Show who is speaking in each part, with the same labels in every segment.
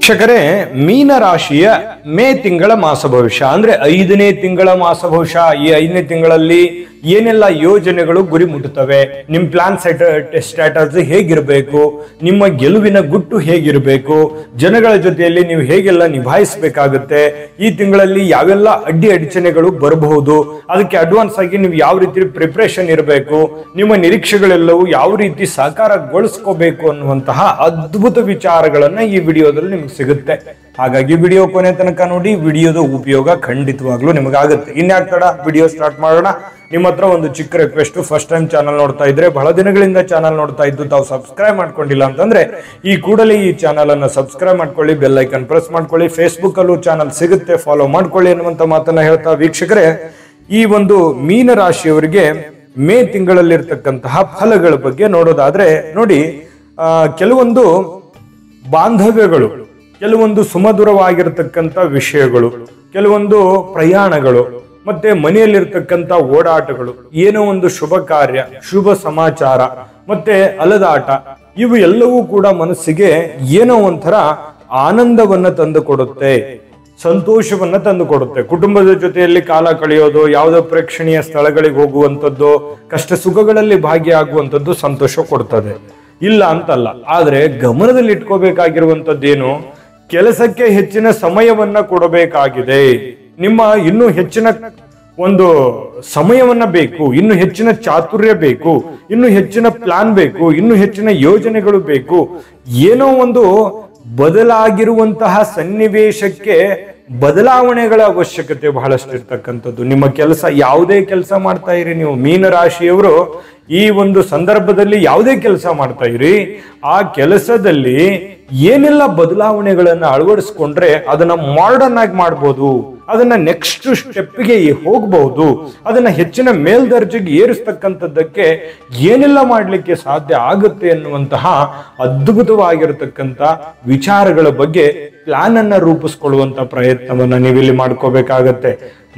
Speaker 1: ವೀಕ್ಷಕರೇ, ಮೀನ ರಾಶಿಯ ಮೇ ತಿಂಗಳ ಮಾಸ ಭವಿಷ್ಯ ಅಂದ್ರೆ 5ನೇ ತಿಂಗಳ ಮಾಸ ಭವಿಷ್ಯ. ಈ 5ನೇ ತಿಂಗಳಲ್ಲಿ ಏನೆಲ್ಲ ಯೋಜನೆಗಳು ಗುರಿ ಮುಟ್ಟುತ್ತವೆ, ನಿಮ್ ಪ್ಲಾನ್ ಸ್ಟ್ರಾಟಜಿ ಹೇಗಿರಬೇಕು, ನಿಮ್ಮ ಗೆಲುವಿನ ಗುಟ್ಟು ಹೇಗಿರಬೇಕು, ಜನಗಳ ಜೊತೆಯಲ್ಲಿ ನೀವು ಹೇಗೆಲ್ಲ ನಿಭಾಯಿಸಬೇಕಾಗುತ್ತೆ, ಈ ತಿಂಗಳಲ್ಲಿ ಯಾವೆಲ್ಲ ಅಡಚಣೆಗಳು ಬರಬಹುದು, ಅದಕ್ಕೆ ಅಡ್ವಾನ್ಸ್ ಆಗಿ ನೀವು ಯಾವ ರೀತಿ ಪ್ರಿಪರೇಷನ್ ಇರಬೇಕು, ನಿಮ್ಮ ನಿರೀಕ್ಷೆಗಳೆಲ್ಲವೂ ಯಾವ ರೀತಿ ಸಾಕಾರಗೊಳಿಸ್ಕೋಬೇಕು ಅನ್ನುವಂತಹ ಅದ್ಭುತ ವಿಚಾರಗಳನ್ನ ಈ ವಿಡಿಯೋದಲ್ಲಿ ನಿಮ್ಗೆ ಸಿಗುತ್ತೆ. ಹಾಗಾಗಿ ವಿಡಿಯೋ ಕೊನೆ ತನಕ ನೋಡಿ. ವಿಡಿಯೋದ ಉಪಯೋಗ ಖಂಡಿತವಾಗ್ಲೂ ನಿಮಗಾಗುತ್ತೆ. ಇನ್ಯಾಕ್ ತಡ, ವಿಡಿಯೋ ಸ್ಟಾರ್ಟ್ ಮಾಡೋಣ. ನಿಮ್ಮ ಹತ್ರ ಒಂದು ಚಿಕ್ಕ ರಿಕ್ವೆಸ್ಟ್, ಫಸ್ಟ್ ಟೈಮ್ ಚಾನಲ್ ನೋಡ್ತಾ ಇದ್ರೆ, ಬಹಳ ದಿನಗಳಿಂದ ಚಾನಲ್ ನೋಡ್ತಾ ಇದ್ದು ತಾವು ಸಬ್ಸ್ಕ್ರೈಬ್ ಮಾಡ್ಕೊಂಡಿಲ್ಲ ಅಂತಂದ್ರೆ ಈ ಕೂಡಲೇ ಈ ಚಾನಲ್ ಅನ್ನ ಸಬ್ಸ್ಕ್ರೈಬ್ ಮಾಡ್ಕೊಳ್ಳಿ, ಬೆಲ್ ಐಕನ್ ಪ್ರೆಸ್ ಮಾಡ್ಕೊಳ್ಳಿ. ಫೇಸ್ಬುಕ್ ಅಲ್ಲೂ ಚಾನಲ್ ಸಿಗುತ್ತೆ, ಫಾಲೋ ಮಾಡ್ಕೊಳ್ಳಿ ಅನ್ನುವಂತ ಮಾತನ್ನ ಹೇಳ್ತಾ ವೀಕ್ಷಕರೇ, ಈ ಒಂದು ಮೀನ ರಾಶಿಯವರಿಗೆ ಮೇ ತಿಂಗಳಲ್ಲಿರ್ತಕ್ಕಂತಹ ಫಲಗಳ ಬಗ್ಗೆ ನೋಡೋದಾದ್ರೆ ನೋಡಿ, ಕೆಲವೊಂದು ಬಾಂಧವ್ಯಗಳು, ಕೆಲವೊಂದು ಸುಮಧುರವಾಗಿರತಕ್ಕಂಥ ವಿಷಯಗಳು, ಕೆಲವೊಂದು ಪ್ರಯಾಣಗಳು, ಮತ್ತೆ ಮನೆಯಲ್ಲಿರ್ತಕ್ಕಂಥ ಓಡಾಟಗಳು, ಏನೋ ಒಂದು ಶುಭ ಕಾರ್ಯ, ಶುಭ ಸಮಾಚಾರ, ಮತ್ತೆ ಅಲದಾಟ, ಇವು ಎಲ್ಲವೂ ಕೂಡ ಮನಸ್ಸಿಗೆ ಏನೋ ಒಂಥರ ಆನಂದವನ್ನ ತಂದು ಕೊಡುತ್ತೆ, ಸಂತೋಷವನ್ನ ತಂದು ಕೊಡುತ್ತೆ. ಕುಟುಂಬದ ಜೊತೆಯಲ್ಲಿ ಕಾಲ ಕಳೆಯೋದು, ಯಾವುದೋ ಪ್ರೇಕ್ಷಣೀಯ ಸ್ಥಳಗಳಿಗೆ ಹೋಗುವಂಥದ್ದು, ಕಷ್ಟ ಸುಖಗಳಲ್ಲಿ ಭಾಗಿಯಾಗುವಂಥದ್ದು ಸಂತೋಷ ಕೊಡ್ತದೆ, ಇಲ್ಲ ಅಂತಲ್ಲ. ಆದ್ರೆ ಗಮನದಲ್ಲಿ ಇಟ್ಕೋಬೇಕಾಗಿರುವಂತದ್ದೇನು, ಕೆಲಸಕ್ಕೆ ಹೆಚ್ಚಿನ ಸಮಯವನ್ನ ಕೊಡಬೇಕಾಗಿದೆ. ನಿಮ್ಮ ಇನ್ನೂ ಹೆಚ್ಚಿನ ಒಂದು ಸಮಯವನ್ನ ಬೇಕು, ಇನ್ನು ಹೆಚ್ಚಿನ ಚಾತುರ್ಯ ಬೇಕು, ಇನ್ನು ಹೆಚ್ಚಿನ ಪ್ಲಾನ್ ಬೇಕು, ಇನ್ನು ಹೆಚ್ಚಿನ ಯೋಜನೆಗಳು ಬೇಕು. ಏನೋ ಒಂದು ಬದಲಾಗಿರುವಂತಹ ಸನ್ನಿವೇಶಕ್ಕೆ ಬದಲಾವಣೆಗಳ ಅವಶ್ಯಕತೆ ಬಹಳಷ್ಟು ಇರ್ತಕ್ಕಂಥದ್ದು. ನಿಮ್ಮ ಕೆಲಸ, ಯಾವುದೇ ಕೆಲಸ ಮಾಡ್ತಾ ಇರಿ ನೀವು, ಮೀನ ರಾಶಿಯವರು ಈ ಒಂದು ಸಂದರ್ಭದಲ್ಲಿ ಯಾವುದೇ ಕೆಲಸ ಮಾಡ್ತಾ ಇರಿ, ಆ ಕೆಲಸದಲ್ಲಿ ಏನೆಲ್ಲ ಬದಲಾವಣೆಗಳನ್ನ ಅಳವಡಿಸ್ಕೊಂಡ್ರೆ ಅದನ್ನ ಮಾಡರ್ನ್ ಆಗಿ ಮಾಡ್ಬೋದು, ಅದನ್ನ ನೆಕ್ಸ್ಟ್ ಸ್ಟೆಪ್ಗೆ ಹೋಗಬಹುದು, ಅದನ್ನ ಹೆಚ್ಚಿನ ಮೇಲ್ದರ್ಜೆಗೆ ಏರಿಸ್ತಕ್ಕಂಥದ್ದಕ್ಕೆ ಏನೆಲ್ಲ ಮಾಡ್ಲಿಕ್ಕೆ ಸಾಧ್ಯ ಆಗುತ್ತೆ ಅನ್ನುವಂತಹ ಅದ್ಭುತವಾಗಿರತಕ್ಕಂಥ ವಿಚಾರಗಳ ಬಗ್ಗೆ ಪ್ಲಾನ್ ಅನ್ನ ರೂಪಿಸ್ಕೊಳ್ಳುವಂತ ಪ್ರಯತ್ನವನ್ನ ನೀವಿಲ್ಲಿ ಮಾಡ್ಕೋಬೇಕಾಗತ್ತೆ.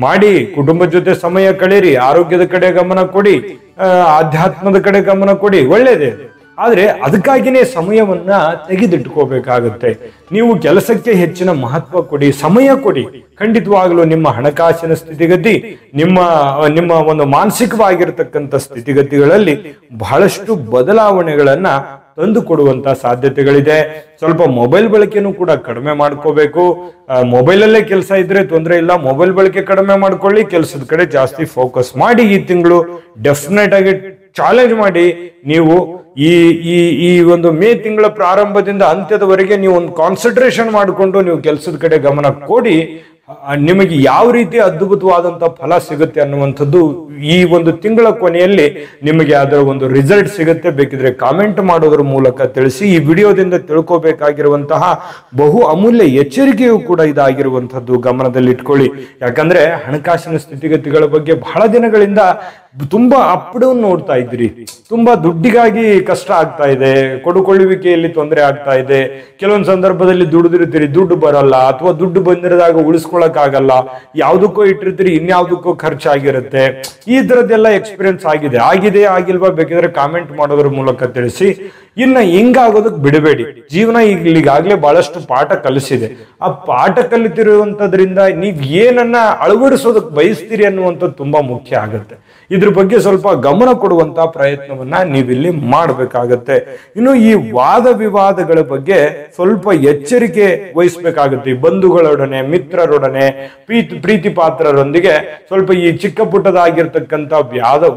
Speaker 1: ಮಾಡಿ, ಕುಟುಂಬದ ಜೊತೆ ಸಮಯ ಕಳೀರಿ, ಆರೋಗ್ಯದ ಕಡೆ ಗಮನ ಕೊಡಿ, ಆಧ್ಯಾತ್ಮದ ಕಡೆ ಗಮನ ಕೊಡಿ, ಒಳ್ಳೇದೇ. ಆದ್ರೆ ಅದಕ್ಕಾಗಿನೇ ಸಮಯವನ್ನ ತೆಗೆದಿಟ್ಕೋಬೇಕಾಗತ್ತೆ. ನೀವು ಕೆಲಸಕ್ಕೆ ಹೆಚ್ಚಿನ ಮಹತ್ವ ಕೊಡಿ, ಸಮಯ ಕೊಡಿ. ಖಂಡಿತವಾಗಲೂ ನಿಮ್ಮ ಹಣಕಾಸಿನ ಸ್ಥಿತಿಗತಿ, ನಿಮ್ಮ ಒಂದು ಮಾನಸಿಕವಾಗಿರ್ತಕ್ಕಂಥ ಸ್ಥಿತಿಗತಿಗಳಲ್ಲಿ ಬಹಳಷ್ಟು ಬದಲಾವಣೆಗಳನ್ನ ತಂದು ಕೊಡುವಂತ ಸಾಧ್ಯತೆಗಳಿದೆ. ಸ್ವಲ್ಪ ಮೊಬೈಲ್ ಬಳಕೆನೂ ಕೂಡ ಕಡಿಮೆ ಮಾಡ್ಕೋಬೇಕು. ಮೊಬೈಲ್ ಅಲ್ಲೇ ಕೆಲಸ ಇದ್ರೆ ತೊಂದರೆ ಇಲ್ಲ, ಮೊಬೈಲ್ ಬಳಕೆ ಕಡಿಮೆ ಮಾಡ್ಕೊಳ್ಳಿ, ಕೆಲಸದ ಕಡೆ ಜಾಸ್ತಿ ಫೋಕಸ್ ಮಾಡಿ. ಈ ತಿಂಗಳು ಡೆಫಿನೆಟ್ ಆಗಿ ಚಾಲೆಂಜ್ ಮಾಡಿ. ನೀವು ಈ ಈ ಈ ಒಂದು ಮೇ ತಿಂಗಳ ಪ್ರಾರಂಭದಿಂದ ಅಂತ್ಯದವರೆಗೆ ನೀವು ಒಂದು ಕಾನ್ಸಂಟ್ರೇಷನ್ ಮಾಡಿಕೊಂಡು ನೀವು ಕೆಲಸದ ಕಡೆ ಗಮನ ಕೊಡಿ. ನಿಮಗೆ ಯಾವ ರೀತಿ ಅದ್ಭುತವಾದಂತ ಫಲ ಸಿಗುತ್ತೆ ಅನ್ನುವಂಥದ್ದು ಈ ಒಂದು ತಿಂಗಳ ಕೊನೆಯಲ್ಲಿ ನಿಮಗೆ ಅದರ ಒಂದು ರಿಸಲ್ಟ್ ಸಿಗುತ್ತೆ. ಬೇಕಿದ್ರೆ ಕಾಮೆಂಟ್ ಮಾಡೋದ್ರ ಮೂಲಕ ತಿಳಿಸಿ. ಈ ವಿಡಿಯೋದಿಂದ ತಿಳ್ಕೋಬೇಕಾಗಿರುವಂತಹ ಬಹು ಅಮೂಲ್ಯ ಎಚ್ಚರಿಕೆಯೂ ಕೂಡ ಇದಾಗಿರುವಂತದ್ದು, ಗಮನದಲ್ಲಿ ಇಟ್ಕೊಳ್ಳಿ. ಯಾಕಂದ್ರೆ ಹಣಕಾಸಿನ ಸ್ಥಿತಿಗತಿಗಳ ಬಗ್ಗೆ ಬಹಳ ದಿನಗಳಿಂದ ತುಂಬಾ ಅಪ್ ಡೌನ್ ನೋಡ್ತಾ ಇದ್ರಿ, ತುಂಬಾ ದುಡ್ಡಿಗಾಗಿ ಕಷ್ಟ ಆಗ್ತಾ ಇದೆ, ಕೊಡುಕೊಳ್ಳುವಿಕೆಯಲ್ಲಿ ತೊಂದರೆ ಆಗ್ತಾ ಇದೆ, ಕೆಲವೊಂದು ಸಂದರ್ಭದಲ್ಲಿ ದುಡಿದಿರ್ತೀರಿ, ದುಡ್ಡು ಬರಲ್ಲ, ಅಥವಾ ದುಡ್ಡು ಬಂದಿರೋದಾಗ ಉಳಿಸ್ಕೊಳಕ್ ಆಗಲ್ಲ, ಯಾವ್ದಕ್ಕೋ ಇಟ್ಟಿರ್ತೀರಿ, ಇನ್ಯಾವ್ದಕ್ಕೋ ಖರ್ಚಾಗಿರುತ್ತೆ. ಈ ತರದ್ದೆಲ್ಲ ಎಕ್ಸ್ಪೀರಿಯನ್ಸ್ ಆಗಿದೆಯಾ ಆಗಿಲ್ವಾ ಬೇಕಿದ್ರೆ ಕಾಮೆಂಟ್ ಮಾಡೋದ್ರ ಮೂಲಕ ತಿಳಿಸಿ. ಇನ್ನ ಹಿಂಗಾಗೋದಕ್ ಬಿಡಬೇಡಿ. ಜೀವನ ಈಗಾಗ್ಲೇ ಬಹಳಷ್ಟು ಪಾಠ ಕಲಿಸಿದೆ. ಆ ಪಾಠ ಕಲಿತಿರುವಂತದ್ರಿಂದ ನೀವ್ ಏನನ್ನ ಅಳವಡಿಸೋದಕ್ ಬಯಸ್ತೀರಿ ಅನ್ನುವಂಥದ್ದು ತುಂಬಾ ಮುಖ್ಯ ಆಗುತ್ತೆ. ಇದ್ರ ಬಗ್ಗೆ ಸ್ವಲ್ಪ ಗಮನ ಕೊಡುವಂತ ಪ್ರಯತ್ನವನ್ನ ನೀವಿಲ್ಲಿ ಮಾಡ್ಬೇಕಾಗತ್ತೆ. ಇನ್ನು ಈ ವಾದ ವಿವಾದಗಳ ಬಗ್ಗೆ ಸ್ವಲ್ಪ ಎಚ್ಚರಿಕೆ ವಹಿಸ್ಬೇಕಾಗುತ್ತೆ. ಬಂಧುಗಳೊಡನೆ, ಮಿತ್ರರೊಡನೆ, ಪ್ರೀತಿ ಪಾತ್ರರೊಂದಿಗೆ ಸ್ವಲ್ಪ ಈ ಚಿಕ್ಕ ಪುಟ್ಟದಾಗಿರ್ತಕ್ಕಂಥ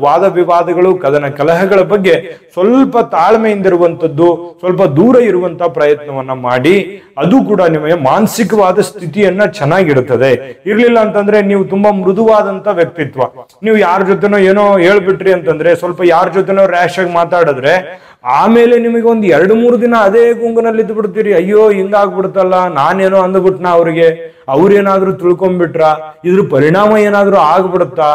Speaker 1: ವಾದ ವಿವಾದಗಳು, ಕದನ ಕಲಹಗಳ ಬಗ್ಗೆ ಸ್ವಲ್ಪ ತಾಳ್ಮೆಯಿಂದಿರುವಂತದ್ದು, ಸ್ವಲ್ಪ ದೂರ ಇರುವಂತ ಪ್ರಯತ್ನವನ್ನ ಮಾಡಿ. ಅದು ಕೂಡ ನಿಮಗೆ ಮಾನಸಿಕವಾದ ಸ್ಥಿತಿಯನ್ನ ಚೆನ್ನಾಗಿಡುತ್ತದೆ. ಇರ್ಲಿಲ್ಲ ಅಂತಂದ್ರೆ ನೀವು ತುಂಬಾ ಮೃದುವಾದಂತ ವ್ಯಕ್ತಿತ್ವ, ನೀವು ಯಾರ ಜೊತೆನೋ ಏನೋ ಹೇಳ್ಬಿಟ್ರಿ ಅಂತಂದ್ರೆ, ಸ್ವಲ್ಪ ಯಾರ ಜೊತೆನೋ ರ್ಯಾಶ್ ಆಗಿ ಮಾತಾಡಿದ್ರೆ ಆಮೇಲೆ ನಿಮಗೆ ಒಂದ್ 2-3 ದಿನ ಅದೇ ಗುಂಗಿನಲ್ಲಿ ಇದ್ದು ಬಿಡ್ತೀರಿ. ಅಯ್ಯೋ ಹಿಂಗಾಗ್ಬಿಡ್ತಲ್ಲ, ನಾನೇನೋ ಅಂದ್ಬಿಟ್ನ ಅವ್ರಿಗೆ, ಅವ್ರೇನಾದ್ರೂ ತಿಳ್ಕೊಂಡ್ಬಿಟ್ರ, ಇದ್ರ ಪರಿಣಾಮ ಏನಾದ್ರೂ ಆಗ್ಬಿಡುತ್ತಾ,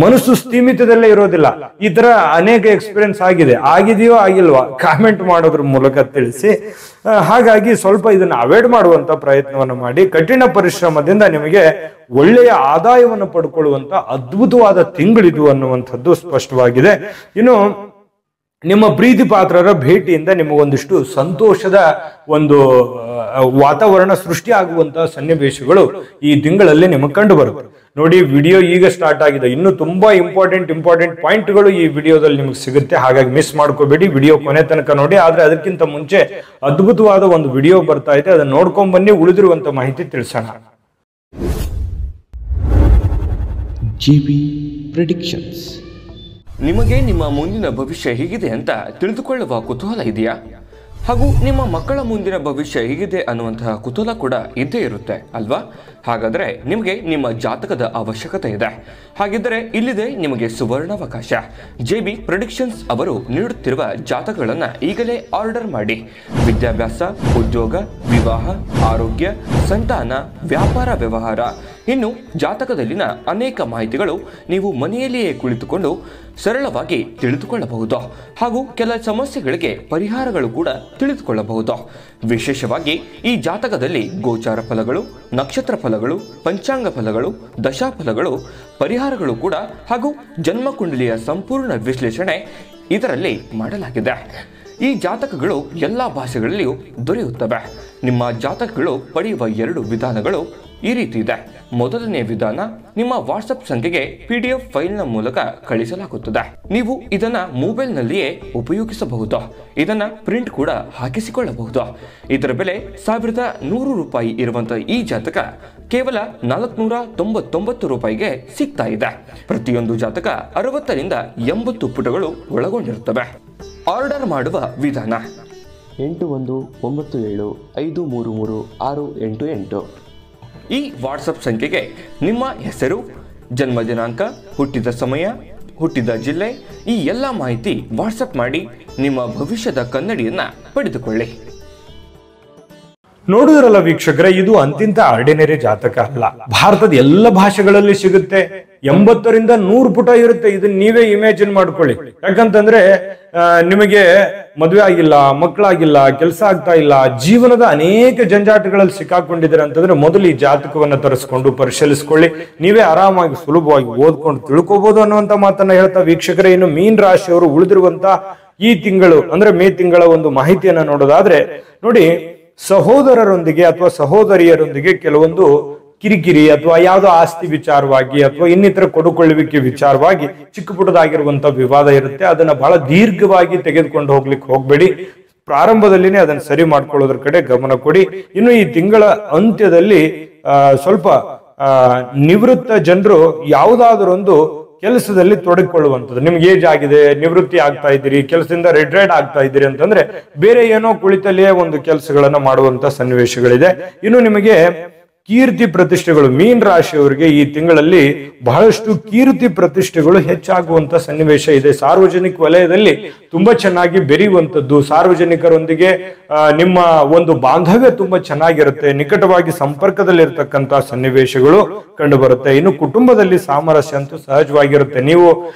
Speaker 1: ಮನಸ್ಸು ಸ್ಥೀಮಿತದಲ್ಲೇ ಇರೋದಿಲ್ಲ. ಈ ತರ ಅನೇಕ ಎಕ್ಸ್ಪೀರಿಯನ್ಸ್ ಆಗಿದೆಯೋ ಆಗಿಲ್ವಾ ಕಾಮೆಂಟ್ ಮಾಡೋದ್ರ ಮೂಲಕ ತಿಳಿಸಿ. ಹಾಗಾಗಿ ಸ್ವಲ್ಪ ಇದನ್ನ ಅವಾಯ್ಡ್ ಮಾಡುವಂತ ಪ್ರಯತ್ನವನ್ನು ಮಾಡಿ. ಕಠಿಣ ಪರಿಶ್ರಮದಿಂದ ನಿಮಗೆ ಒಳ್ಳೆಯ ಆದಾಯವನ್ನು ಪಡ್ಕೊಳ್ಳುವಂತ ಅದ್ಭುತವಾದ ತಿಂಗಳಿದು ಅನ್ನುವಂಥದ್ದು ಸ್ಪಷ್ಟವಾಗಿದೆ. ಇನ್ನು ನಿಮ್ಮ ಪ್ರೀತಿ ಪಾತ್ರರ ಭೇಟಿಯಿಂದ ನಿಮಗೊಂದಿಷ್ಟು ಸಂತೋಷದ ಒಂದು ವಾತಾವರಣ ಸೃಷ್ಟಿ ಆಗುವಂತಹ ಸನ್ನಿವೇಶಗಳು ಈ ತಿಂಗಳಲ್ಲಿ ನಿಮಗೆ ಕಂಡು ಬರುತ್ತೆ. ನೋಡಿ, ವಿಡಿಯೋ ಈಗ ಸ್ಟಾರ್ಟ್ ಆಗಿದೆ. ಇನ್ನು ತುಂಬಾ ಇಂಪಾರ್ಟೆಂಟ್ ಪಾಯಿಂಟ್ಗಳು ಈ ವಿಡಿಯೋದಲ್ಲಿ ನಿಮಗೆ ಸಿಗುತ್ತೆ. ಹಾಗಾಗಿ ಮಿಸ್ ಮಾಡ್ಕೋಬೇಡಿ, ವಿಡಿಯೋ ಕೊನೆ ತನಕ ನೋಡಿ. ಆದ್ರೆ ಅದಕ್ಕಿಂತ ಮುಂಚೆ ಅದ್ಭುತವಾದ ಒಂದು ವಿಡಿಯೋ ಬರ್ತಾ ಇದೆ, ಅದನ್ನ ನೋಡ್ಕೊಂಡ್ ಬನ್ನಿ, ಉಳಿದಿರುವಂತ ಮಾಹಿತಿ ತಿಳಿಸೋಣ.
Speaker 2: GB predictions.
Speaker 3: ನಿಮಗೆ ನಿಮ್ಮ ಮುಂದಿನ ಭವಿಷ್ಯ ಹೇಗಿದೆ ಅಂತ ತಿಳಿದುಕೊಳ್ಳುವ ಕುತೂಹಲ ಇದೆಯಾ? ಹಾಗೂ ನಿಮ್ಮ ಮಕ್ಕಳ ಮುಂದಿನ ಭವಿಷ್ಯ ಹೇಗಿದೆ ಅನ್ನುವಂತಹ ಕುತೂಹಲ ಕೂಡ ಇದ್ದೇ ಇರುತ್ತೆ ಅಲ್ವಾ? ಹಾಗಾದರೆ ನಿಮಗೆ ನಿಮ್ಮ ಜಾತಕದ ಅವಶ್ಯಕತೆ ಇದೆ. ಹಾಗಿದ್ದರೆ ಇಲ್ಲಿದೆ ನಿಮಗೆ ಸುವರ್ಣಾವಕಾಶ. JB ಪ್ರೆಡಿಕ್ಷನ್ಸ್ ಅವರು ನೀಡುತ್ತಿರುವ ಜಾತಕಗಳನ್ನು ಈಗಲೇ ಆರ್ಡರ್ ಮಾಡಿ. ವಿದ್ಯಾಭ್ಯಾಸ, ಉದ್ಯೋಗ, ವಿವಾಹ, ಆರೋಗ್ಯ, ಸಂತಾನ, ವ್ಯಾಪಾರ ವ್ಯವಹಾರ, ಇನ್ನು ಜಾತಕದಲ್ಲಿನ ಅನೇಕ ಮಾಹಿತಿಗಳು ನೀವು ಮನೆಯಲ್ಲಿಯೇ ಕುಳಿತುಕೊಂಡು ಸರಳವಾಗಿ ತಿಳಿದುಕೊಳ್ಳಬಹುದು. ಹಾಗೂ ಕೆಲ ಸಮಸ್ಯೆಗಳಿಗೆ ಪರಿಹಾರಗಳು ಕೂಡ ತಿಳಿದುಕೊಳ್ಳಬಹುದು. ವಿಶೇಷವಾಗಿ ಈ ಜಾತಕದಲ್ಲಿ ಗೋಚಾರ ಫಲಗಳು, ನಕ್ಷತ್ರ ಫಲಗಳು, ಪಂಚಾಂಗ ಫಲಗಳು, ದಶಾಫಲಗಳು, ಪರಿಹಾರಗಳು ಕೂಡ ಹಾಗೂ ಜನ್ಮಕುಂಡಲಿಯ ಸಂಪೂರ್ಣ ವಿಶ್ಲೇಷಣೆ ಇದರಲ್ಲಿ ಮಾಡಲಾಗಿದೆ. ಈ ಜಾತಕಗಳು ಎಲ್ಲ ಭಾಷೆಗಳಲ್ಲಿಯೂ ದೊರೆಯುತ್ತವೆ. ನಿಮ್ಮ ಜಾತಕಗಳು ಪಡೆಯುವ 2 ವಿಧಾನಗಳು ಈ ರೀತಿ ಇದೆ. ಮೊದಲನೇ ವಿಧಾನ, ನಿಮ್ಮ ವಾಟ್ಸಪ್ ಸಂಖ್ಯೆಗೆ PDF ಫೈಲ್ನ ಮೂಲಕ ಕಳಿಸಲಾಗುತ್ತದೆ. ನೀವು ಇದನ್ನ ಮೊಬೈಲ್ನಲ್ಲಿಯೇ ಉಪಯೋಗಿಸಬಹುದು. ಇದನ್ನ ಪ್ರಿಂಟ್ ಕೂಡ ಹಾಕಿಸಿಕೊಳ್ಳಬಹುದು. ಇದರ ಬೆಲೆ 1100 ರೂಪಾಯಿ ಇರುವಂತಹ ಈ ಜಾತಕ ಕೇವಲ 499 ರೂಪಾಯಿಗೆ ಸಿಗ್ತಾ ಇದೆ. ಪ್ರತಿಯೊಂದು ಜಾತಕ 60 ರಿಂದ 80 ಪುಟಗಳು ಒಳಗೊಂಡಿರುತ್ತವೆ. ಆರ್ಡರ್ ಮಾಡುವ ವಿಧಾನ:
Speaker 2: 8197533688.
Speaker 3: ಈ ವಾಟ್ಸಪ್ ಸಂಖ್ಯೆಗೆ ನಿಮ್ಮ ಹೆಸರು, ಜನ್ಮ ದಿನಾಂಕ, ಹುಟ್ಟಿದ ಸಮಯ, ಹುಟ್ಟಿದ ಜಿಲ್ಲೆ, ಈ ಎಲ್ಲ ಮಾಹಿತಿ ವಾಟ್ಸಪ್ ಮಾಡಿ ನಿಮ್ಮ ಭವಿಷ್ಯದ ಕನ್ನಡಿಯನ್ನ ಪಡೆದುಕೊಳ್ಳಿ.
Speaker 1: ನೋಡಿದ್ರಲ್ಲ ವೀಕ್ಷಕರೇ, ಇದು ಅಂತಿಂತ ಆರ್ಡಿನರಿ ಜಾತಕ ಅಲ್ಲ. ಭಾರತದ ಎಲ್ಲ ಭಾಷೆಗಳಲ್ಲಿ ಸಿಗುತ್ತೆ. 80 ರಿಂದ 100 ಪುಟ ಇರುತ್ತೆ. ಇದನ್ನ ನೀವೇ ಇಮ್ಯಾಜಿನ್ ಮಾಡ್ಕೊಳ್ಳಿ. ಯಾಕಂತಂದ್ರೆ ನಿಮಗೆ ಮದುವೆ ಆಗಿಲ್ಲ, ಮಕ್ಕಳಾಗಿಲ್ಲ, ಕೆಲಸ ಆಗ್ತಾ ಇಲ್ಲ, ಜೀವನದ ಅನೇಕ ಜಂಜಾಟಗಳಲ್ಲಿ ಸಿಕ್ಕಾಕೊಂಡಿದ್ದೀರ ಅಂತಂದ್ರೆ ಮೊದಲು ಈ ಜಾತಕವನ್ನ ತರಿಸ್ಕೊಂಡು ಪರಿಶೀಲಿಸ್ಕೊಳ್ಳಿ. ನೀವೇ ಆರಾಮಾಗಿ ಸುಲಭವಾಗಿ ಓದ್ಕೊಂಡು ತಿಳ್ಕೋಬಹುದು ಅನ್ನುವಂತ ಮಾತನ್ನ ಹೇಳ್ತಾ ವೀಕ್ಷಕರೇ, ಇನ್ನು ಮೀನ್ ರಾಶಿಯವರು ಉಳಿದಿರುವಂತ ಈ ತಿಂಗಳು ಅಂದ್ರೆ ಮೇ ತಿಂಗಳ ಒಂದು ಮಾಹಿತಿಯನ್ನ ನೋಡೋದಾದ್ರೆ, ನೋಡಿ, ಸಹೋದರರೊಂದಿಗೆ ಅಥವಾ ಸಹೋದರಿಯರೊಂದಿಗೆ ಕೆಲವೊಂದು ಕಿರಿಕಿರಿ ಅಥವಾ ಯಾವುದೋ ಆಸ್ತಿ ವಿಚಾರವಾಗಿ ಅಥವಾ ಇನ್ನಿತರ ಕೊಡುಕೊಳ್ಳುವಿಕೆ ವಿಚಾರವಾಗಿ ಚಿಕ್ಕ ಪುಟ್ಟದಾಗಿರುವಂತ ವಿವಾದ ಇರುತ್ತೆ. ಅದನ್ನ ಬಹಳ ದೀರ್ಘವಾಗಿ ತೆಗೆದುಕೊಂಡು ಹೋಗ್ಲಿಕ್ಕೆ ಹೋಗ್ಬೇಡಿ. ಪ್ರಾರಂಭದಲ್ಲಿನೇ ಅದನ್ನ ಸರಿ ಮಾಡ್ಕೊಳ್ಳೋದ್ರ ಕಡೆ ಗಮನ ಕೊಡಿ. ಇನ್ನು ಈ ತಿಂಗಳ ಅಂತ್ಯದಲ್ಲಿ ಸ್ವಲ್ಪ ನಿವೃತ್ತ ಜನರು ಯಾವುದಾದರೊಂದು ಕೆಲಸದಲ್ಲಿ ತೊಡಗಿಕೊಳ್ಳುವಂಥದ್ದು. ನಿಮ್ಗೆ ಏಜ್ ಆಗಿದೆ, ನಿವೃತ್ತಿ ಆಗ್ತಾ ಇದ್ದೀರಿ, ಕೆಲಸದಿಂದ ರಿಟೈರ್ಡ್ ಆಗ್ತಾ ಇದ್ದೀರಿ ಅಂತಂದ್ರೆ ಬೇರೆ ಏನೋ ಕುಳಿತಲ್ಲಿಯೇ ಒಂದು ಕೆಲಸಗಳನ್ನ ಮಾಡುವಂತ ಸನ್ನಿವೇಶಗಳಿದೆ. ಇನ್ನು ನಿಮಗೆ ಕೀರ್ತಿ ಪ್ರತಿಷ್ಠೆಗಳು, ಮೀನ್ ರಾಶಿಯವರಿಗೆ ಈ ತಿಂಗಳಲ್ಲಿ ಬಹಳಷ್ಟು ಕೀರ್ತಿ ಪ್ರತಿಷ್ಠೆಗಳು ಹೆಚ್ಚಾಗುವಂತ ಸನ್ನಿವೇಶ ಇದೆ. ಸಾರ್ವಜನಿಕ ವಲಯದಲ್ಲಿ ತುಂಬಾ ಚೆನ್ನಾಗಿ ಬೆರೆಯುವಂಥದ್ದು, ಸಾರ್ವಜನಿಕರೊಂದಿಗೆ ನಿಮ್ಮ ಒಂದು ಬಾಂಧವ್ಯ ತುಂಬಾ ಚೆನ್ನಾಗಿರುತ್ತೆ, ನಿಕಟವಾಗಿ ಸಂಪರ್ಕದಲ್ಲಿರ್ತಕ್ಕಂಥ ಸನ್ನಿವೇಶಗಳು ಕಂಡು ಬರುತ್ತೆ. ಇನ್ನು ಕುಟುಂಬದಲ್ಲಿ ಸಾಮರಸ್ಯ ಅಂತೂ ಸಹಜವಾಗಿರುತ್ತೆ. ನೀವು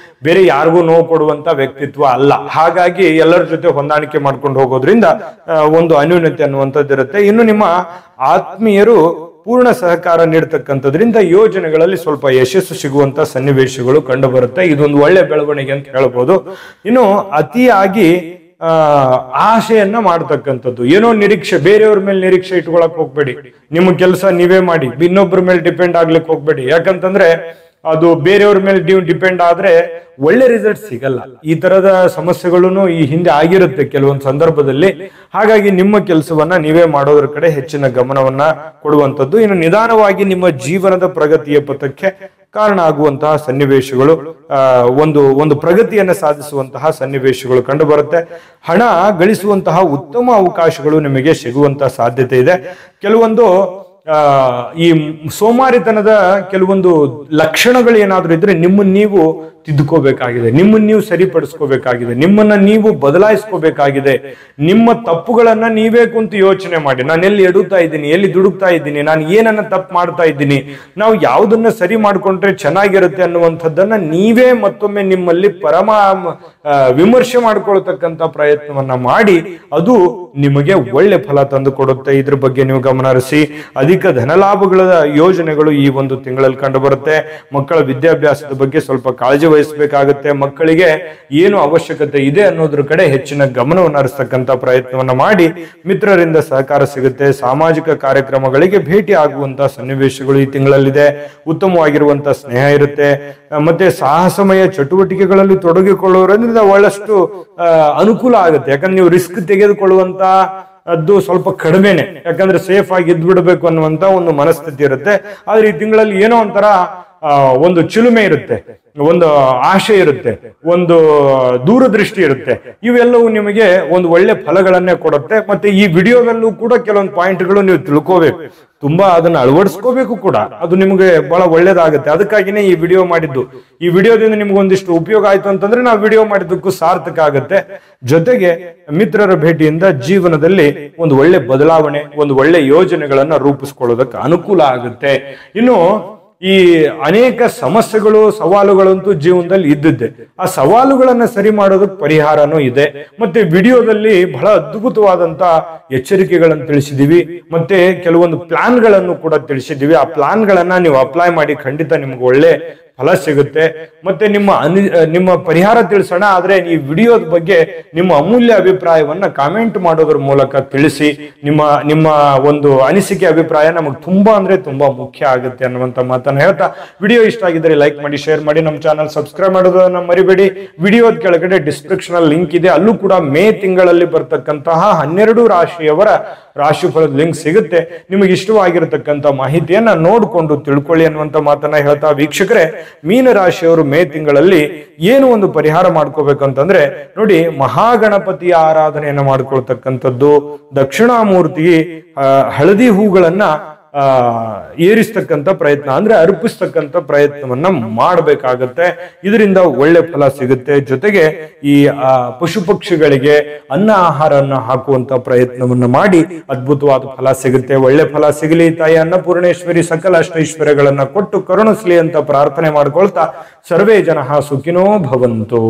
Speaker 1: ಬೇರೆ ಯಾರಿಗೂ ನೋವು ಕೊಡುವಂತ ವ್ಯಕ್ತಿತ್ವ ಅಲ್ಲ. ಹಾಗಾಗಿ ಎಲ್ಲರ ಜೊತೆ ಹೊಂದಾಣಿಕೆ ಮಾಡ್ಕೊಂಡು ಹೋಗೋದ್ರಿಂದ ಒಂದು ಅನ್ಯೂನ್ಯತೆ ಅನ್ನುವಂಥದ್ದು ಇರುತ್ತೆ. ಇನ್ನು ನಿಮ್ಮ ಆತ್ಮೀಯರು ಪೂರ್ಣ ಸಹಕಾರ ನೀಡತಕ್ಕಂಥದ್ರಿಂದ ಯೋಜನೆಗಳಲ್ಲಿ ಸ್ವಲ್ಪ ಯಶಸ್ಸು ಸಿಗುವಂತ ಸನ್ನಿವೇಶಗಳು ಕಂಡು ಬರುತ್ತೆ. ಇದೊಂದು ಒಳ್ಳೆ ಬೆಳವಣಿಗೆ ಅಂತ ಹೇಳ್ಬೋದು. ಇನ್ನು ಅತಿಯಾಗಿ ಆಶೆಯನ್ನ ಮಾಡತಕ್ಕಂಥದ್ದು, ಏನೋ ನಿರೀಕ್ಷೆ, ಬೇರೆಯವ್ರ ಮೇಲೆ ನಿರೀಕ್ಷೆ ಇಟ್ಕೊಳಕ್ ಹೋಗ್ಬೇಡಿ. ನಿಮ್ಮ ಕೆಲಸ ನೀವೇ ಮಾಡಿ, ಇನ್ನೊಬ್ಬರ ಮೇಲೆ ಡಿಪೆಂಡ್ ಆಗ್ಲಿಕ್ಕೆ ಹೋಗ್ಬೇಡಿ. ಯಾಕಂತಂದ್ರೆ ಅದು ಬೇರೆಯವ್ರ ಮೇಲೆ ನೀವು ಡಿಪೆಂಡ್ ಆದ್ರೆ ಒಳ್ಳೆ ರಿಸಲ್ಟ್ ಸಿಗಲ್ಲ. ಈ ತರದ ಸಮಸ್ಯೆಗಳನ್ನು ಈ ಹಿಂದೆ ಆಗಿರುತ್ತೆ ಕೆಲವೊಂದು ಸಂದರ್ಭದಲ್ಲಿ. ಹಾಗಾಗಿ ನಿಮ್ಮ ಕೆಲಸವನ್ನ ನೀವೇ ಮಾಡೋದ್ರ ಕಡೆ ಹೆಚ್ಚಿನ ಗಮನವನ್ನ ಕೊಡುವಂಥದ್ದು. ಇನ್ನು ನಿಧಾನವಾಗಿ ನಿಮ್ಮ ಜೀವನದ ಪ್ರಗತಿಯ ಪಥಕ್ಕೆ ಕಾರಣ ಆಗುವಂತಹ ಸನ್ನಿವೇಶಗಳು, ಒಂದು ಪ್ರಗತಿಯನ್ನ ಸಾಧಿಸುವಂತಹ ಸನ್ನಿವೇಶಗಳು ಕಂಡು ಬರುತ್ತೆ. ಹಣ ಗಳಿಸುವಂತಹ ಉತ್ತಮ ಅವಕಾಶಗಳು ನಿಮಗೆ ಸಿಗುವಂತಹ ಸಾಧ್ಯತೆ ಇದೆ. ಕೆಲವೊಂದು ಈ ಸೋಮಾರಿತನದ ಕೆಲವೊಂದು ಲಕ್ಷಣಗಳು ಏನಾದ್ರೂ ಇದ್ರೆ ನಿಮ್ಮನ್ನ ನೀವು ತಿದ್ದುಕೋಬೇಕಾಗಿದೆ, ನಿಮ್ಮನ್ನ ನೀವು ಸರಿಪಡಿಸ್ಕೋಬೇಕಾಗಿದೆ, ನಿಮ್ಮನ್ನ ನೀವು ಬದಲಾಯಿಸ್ಕೋಬೇಕಾಗಿದೆ. ನಿಮ್ಮ ತಪ್ಪುಗಳನ್ನ ನೀವೇ ಕುಂತು ಯೋಚನೆ ಮಾಡಿ, ನಾನು ಎಲ್ಲಿ ಎಡುತ್ತಾ ಇದ್ದೀನಿ, ಎಲ್ಲಿ ದುಡುಕ್ತಾ ಇದ್ದೀನಿ, ನಾನು ಏನನ್ನ ತಪ್ಪು ಮಾಡ್ತಾ ಇದ್ದೀನಿ, ನಾವು ಯಾವುದನ್ನ ಸರಿ ಮಾಡ್ಕೊಂಡ್ರೆ ಚೆನ್ನಾಗಿರುತ್ತೆ ಅನ್ನುವಂಥದ್ದನ್ನ ನೀವೇ ಮತ್ತೊಮ್ಮೆ ನಿಮ್ಮಲ್ಲಿ ವಿಮರ್ಶೆ ಮಾಡ್ಕೊಳ್ತಕ್ಕಂಥ ಪ್ರಯತ್ನವನ್ನ ಮಾಡಿ ಅದು ನಿಮಗೆ ಒಳ್ಳೆ ಫಲ ತಂದು ಕೊಡುತ್ತೆ. ಇದ್ರ ಬಗ್ಗೆ ನೀವು ಗಮನ ಹರಿಸಿ. ಅಧಿಕ ಧನಲಾಭಗಳ ಯೋಜನೆಗಳು ಈ ಒಂದು ತಿಂಗಳಲ್ಲಿ ಕಂಡು ಬರುತ್ತೆ. ಮಕ್ಕಳ ವಿದ್ಯಾಭ್ಯಾಸದ ಬಗ್ಗೆ ಸ್ವಲ್ಪ ಕಾಳಜಿ ನಿರ್ವಹಿಸಬೇಕಾಗುತ್ತೆ, ಮಕ್ಕಳಿಗೆ ಏನು ಅವಶ್ಯಕತೆ ಇದೆ ಅನ್ನೋದ್ರ ಕಡೆ ಹೆಚ್ಚಿನ ಗಮನವನ್ನು ಹರಿಸ್ತಕ್ಕಂಥ ಪ್ರಯತ್ನವನ್ನ ಮಾಡಿ ಮಿತ್ರರಿಂದ ಸಹಕಾರ ಸಿಗುತ್ತೆ. ಸಾಮಾಜಿಕ ಕಾರ್ಯಕ್ರಮಗಳಿಗೆ ಭೇಟಿ ಆಗುವಂತಹ ಸನ್ನಿವೇಶಗಳು ಈ ತಿಂಗಳಲ್ಲಿದೆ. ಉತ್ತಮವಾಗಿರುವಂತಹ ಸ್ನೇಹ ಇರುತ್ತೆ. ಮತ್ತೆ ಸಾಹಸಮಯ ಚಟುವಟಿಕೆಗಳಲ್ಲಿ ತೊಡಗಿಕೊಳ್ಳುವುದರಿಂದ ಬಹಳಷ್ಟು ಅನುಕೂಲ ಆಗುತ್ತೆ. ಯಾಕಂದ್ರೆ ನೀವು ರಿಸ್ಕ್ ತೆಗೆದುಕೊಳ್ಳುವಂತ ಅದು ಸ್ವಲ್ಪ ಕಡಿಮೆನೆ, ಯಾಕಂದ್ರೆ ಸೇಫ್ ಆಗಿ ಇದ್ಬಿಡ್ಬೇಕು ಅನ್ನುವಂತ ಒಂದು ಮನಸ್ಥಿತಿ ಇರುತ್ತೆ. ಆದ್ರೆ ಈ ತಿಂಗಳಲ್ಲಿ ಏನೋ ಒಂಥರ ಒಂದು ಚಿಲುಮೆ ಇರುತ್ತೆ, ಒಂದು ಆಶೆ ಇರುತ್ತೆ, ಒಂದು ದೂರದೃಷ್ಟಿ ಇರುತ್ತೆ. ಇವೆಲ್ಲವೂ ನಿಮಗೆ ಒಂದು ಒಳ್ಳೆ ಫಲಗಳನ್ನೇ ಕೊಡುತ್ತೆ. ಮತ್ತೆ ಈ ವಿಡಿಯೋದಲ್ಲೂ ಕೂಡ ಕೆಲವೊಂದು ಪಾಯಿಂಟ್ಗಳು ನೀವು ತಿಳ್ಕೋಬೇಕು, ತುಂಬಾ ಅದನ್ನ ಅಳವಡಿಸ್ಕೋಬೇಕು ಕೂಡ. ಅದು ನಿಮಗೆ ಬಹಳ ಒಳ್ಳೇದಾಗುತ್ತೆ. ಅದಕ್ಕಾಗಿನೇ ಈ ವಿಡಿಯೋ ಮಾಡಿದ್ದು. ಈ ವಿಡಿಯೋದಿಂದ ನಿಮ್ಗೆ ಒಂದಿಷ್ಟು ಉಪಯೋಗ ಆಯ್ತು ಅಂತಂದ್ರೆ ನಾವು ವಿಡಿಯೋ ಮಾಡಿದ್ದಕ್ಕೂ ಸಾರ್ಥಕ ಆಗುತ್ತೆ. ಜೊತೆಗೆ ಮಿತ್ರರ ಭೇಟಿಯಿಂದ ಜೀವನದಲ್ಲಿ ಒಂದು ಒಳ್ಳೆ ಬದಲಾವಣೆ, ಒಂದು ಒಳ್ಳೆ ಯೋಜನೆಗಳನ್ನ ರೂಪಿಸ್ಕೊಳ್ಳೋದಕ್ಕೆ ಅನುಕೂಲ ಆಗುತ್ತೆ. ಇನ್ನು ಈ ಅನೇಕ ಸಮಸ್ಯೆಗಳು, ಸವಾಲುಗಳಂತೂ ಜೀವನದಲ್ಲಿ ಇದ್ದಿದ್ದೆ. ಆ ಸವಾಲುಗಳನ್ನ ಸರಿ ಮಾಡೋದಕ್ಕೆ ಪರಿಹಾರನೂ ಇದೆ. ಮತ್ತೆ ವಿಡಿಯೋದಲ್ಲಿ ಬಹಳ ಅದ್ಭುತವಾದಂತ ಎಚ್ಚರಿಕೆಗಳನ್ನು ತಿಳಿಸಿದೀವಿ. ಮತ್ತೆ ಕೆಲವೊಂದು ಪ್ಲಾನ್ಗಳನ್ನು ಕೂಡ ತಿಳಿಸಿದೀವಿ. ಆ ಪ್ಲಾನ್ಗಳನ್ನ ನೀವು ಅಪ್ಲೈ ಮಾಡಿ ಖಂಡಿತ ನಿಮ್ಗೆ ಒಳ್ಳೆ ಫಲ ಸಿಗುತ್ತೆ. ಮತ್ತೆ ನಿಮ್ಮ ಪರಿಹಾರ ತಿಳಿಸೋಣ. ಆದ್ರೆ ಈ ವಿಡಿಯೋದ ಬಗ್ಗೆ ನಿಮ್ಮ ಅಮೂಲ್ಯ ಅಭಿಪ್ರಾಯವನ್ನ ಕಾಮೆಂಟ್ ಮಾಡೋದ್ರ ಮೂಲಕ ತಿಳಿಸಿ. ನಿಮ್ಮ ಒಂದು ಅನಿಸಿಕೆ, ಅಭಿಪ್ರಾಯ ನಮಗೆ ತುಂಬಾ ಅಂದ್ರೆ ತುಂಬಾ ಮುಖ್ಯ ಆಗುತ್ತೆ ಅನ್ನುವಂತ ಮಾತನ್ನ ಹೇಳ್ತಾ, ವಿಡಿಯೋ ಇಷ್ಟ ಆಗಿದ್ರೆ ಲೈಕ್ ಮಾಡಿ, ಶೇರ್ ಮಾಡಿ, ನಮ್ಮ ಚಾನಲ್ ಸಬ್ಸ್ಕ್ರೈಬ್ ಮಾಡೋದನ್ನ ಮರಿಬೇಡಿ. ವಿಡಿಯೋದ ಕೆಳಗಡೆ ಡಿಸ್ಕ್ರಿಪ್ಷನ್ ಅಲ್ಲಿ ಲಿಂಕ್ ಇದೆ. ಅಲ್ಲೂ ಕೂಡ ಮೇ ತಿಂಗಳಲ್ಲಿ ಬರ್ತಕ್ಕಂತಹ 12 ರಾಶಿಯವರ ರಾಶಿಫಲದ ಲಿಂಕ್ ಸಿಗುತ್ತೆ. ನಿಮಗೆ ಇಷ್ಟವಾಗಿರತಕ್ಕಂತ ಮಾಹಿತಿಯನ್ನ ನೋಡ್ಕೊಂಡು ತಿಳ್ಕೊಳ್ಳಿ ಅನ್ನುವಂತ ಮಾತನ್ನ ಹೇಳ್ತಾ, ವೀಕ್ಷಕರೇ, ಮೀನ ರಾಶಿಯವರು ಮೇ ತಿಂಗಳಲ್ಲಿ ಏನು ಒಂದು ಪರಿಹಾರ ಮಾಡ್ಕೋಬೇಕಂತಂದ್ರೆ ನೋಡಿ, ಮಹಾಗಣಪತಿಯ ಆರಾಧನೆಯನ್ನ ಮಾಡ್ಕೊಳ್ತಕ್ಕಂಥದ್ದು, ದಕ್ಷಿಣಾಮೂರ್ತಿ ಹಳದಿ ಹೂಗಳನ್ನ ಏರಿಸ್ತಕ್ಕಂಥ ಪ್ರಯತ್ನ, ಅಂದ್ರೆ ಅರ್ಪಿಸ್ತಕ್ಕಂಥ ಪ್ರಯತ್ನವನ್ನ ಮಾಡಬೇಕಾಗತ್ತೆ. ಇದರಿಂದ ಒಳ್ಳೆ ಫಲ ಸಿಗುತ್ತೆ. ಜೊತೆಗೆ ಈ ಪಶು ಪಕ್ಷಿಗಳಿಗೆ ಅನ್ನ ಆಹಾರವನ್ನು ಹಾಕುವಂತ ಪ್ರಯತ್ನವನ್ನ ಮಾಡಿ ಅದ್ಭುತವಾದ ಫಲ ಸಿಗುತ್ತೆ. ಒಳ್ಳೆ ಫಲ ಸಿಗಲಿ. ತಾಯಿ ಅನ್ನಪೂರ್ಣೇಶ್ವರಿ ಸಕಲ ಅಷ್ಟೈಶ್ವರ್ಯಗಳನ್ನ ಕೊಟ್ಟು ಕರುಣಿಸ್ಲಿ ಅಂತ ಪ್ರಾರ್ಥನೆ ಮಾಡ್ಕೊಳ್ತಾ, ಸರ್ವೇ ಜನಃ ಸುಖಿನೋ ಭವಂತು.